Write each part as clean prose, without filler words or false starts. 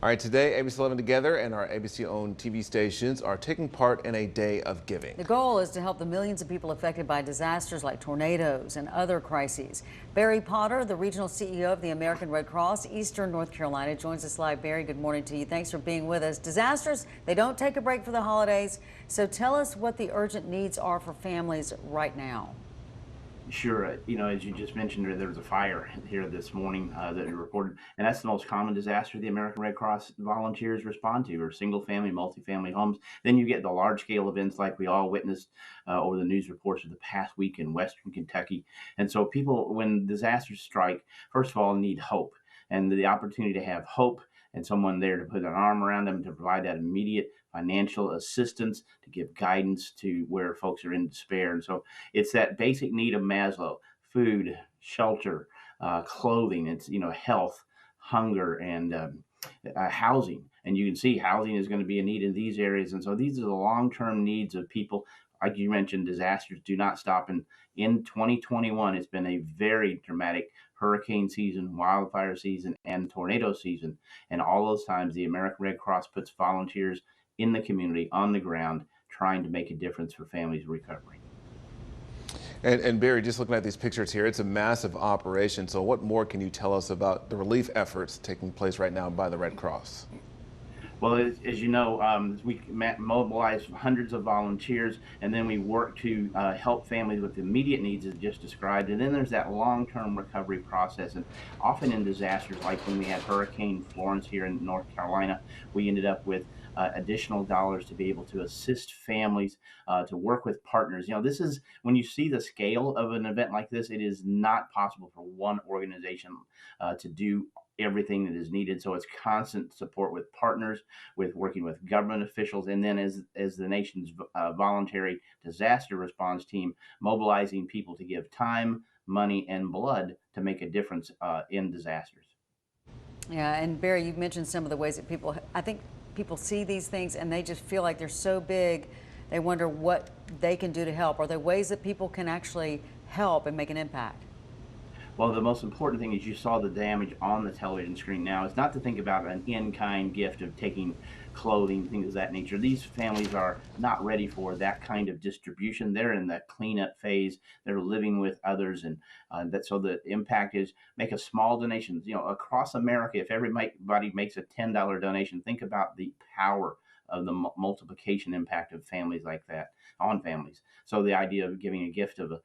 All right, today ABC11 Together and our ABC-owned TV stations are taking part in a day of giving. The goal is to help the millions of people affected by disasters like tornadoes and other crises. Barry Potter, the regional CEO of the American Red Cross, Eastern North Carolina, joins us live. Barry, good morning to you. Thanks for being with us. Disasters, they don't take a break for the holidays. So tell us what the urgent needs are for families right now. Sure. As you just mentioned, there was a fire here this morning that you reported, and that's the most common disaster the American Red Cross volunteers respond to, are single-family, multifamily homes. Then you get the large-scale events like we all witnessed over the news reports of the past week in Western Kentucky. And so people, when disasters strike, first of all, need hope, and the opportunity to have hope and someone there to put an arm around them to provide that immediate financial assistance, to give guidance to where folks are in despair. And so it's that basic need of Maslow: food, shelter, clothing, it's, health, hunger, and housing. And you can see housing is going to be a need in these areas. And so these are the long-term needs of people. Like you mentioned, disasters do not stop. And in 2021, it's been a very dramatic hurricane season, wildfire season, and tornado season. And all those times, the American Red Cross puts volunteers in the community, on the ground, trying to make a difference for families' recovery. And Barry, just looking at these pictures here, it's a massive operation. So what more can you tell us about the relief efforts taking place right now by the Red Cross? Well, as you know, we mobilize hundreds of volunteers, and then we work to help families with the immediate needs as just described. And then there's that long-term recovery process. And often in disasters, like when we had Hurricane Florence here in North Carolina, we ended up with additional dollars to be able to assist families, to work with partners. This is, when you see the scale of an event like this, it is not possible for one organization to do everything that is needed. So it's constant support with partners, with working with government officials, and then as the nation's voluntary disaster response team, mobilizing people to give time, money, and blood to make a difference in disasters. Yeah, and Barry, you've mentioned some of the ways that I think people see these things and they just feel like they're so big, they wonder what they can do to help. Are there ways that people can actually help and make an impact? Well, the most important thing is you saw the damage on the television screen now. It's not to think about an in-kind gift of taking clothing, things of that nature. These families are not ready for that kind of distribution. They're in the cleanup phase. They're living with others, and so the impact is make a small donation. Across America, if everybody makes a $10 donation, think about the power of the multiplication impact of families like that on families. So the idea of giving a gift of a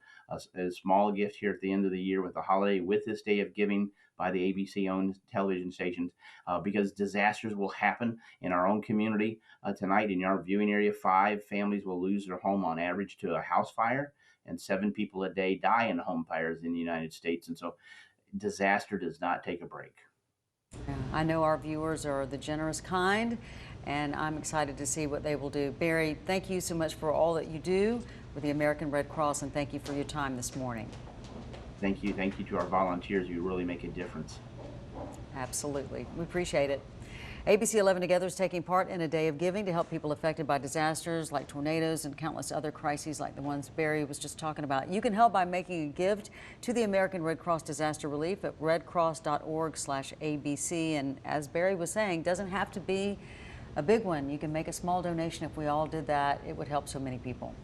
small gift here at the end of the year with the holiday, with this day of giving by the ABC-owned television stations, because disasters will happen in our own community. Tonight in our viewing area, 5 families will lose their home on average to a house fire, and 7 people a day die in home fires in the United States. And so disaster does not take a break. Yeah, I know our viewers are the generous kind, and I'm excited to see what they will do. Barry, thank you so much for all that you do with the American Red Cross, and thank you for your time this morning. Thank you. Thank you to our volunteers. You really make a difference. Absolutely. We appreciate it. ABC11 Together is taking part in a day of giving to help people affected by disasters like tornadoes and countless other crises like the ones Barry was just talking about. You can help by making a gift to the American Red Cross Disaster Relief at redcross.org/ABC. And as Barry was saying, doesn't have to be a big one. You can make a small donation. If we all did that, it would help so many people.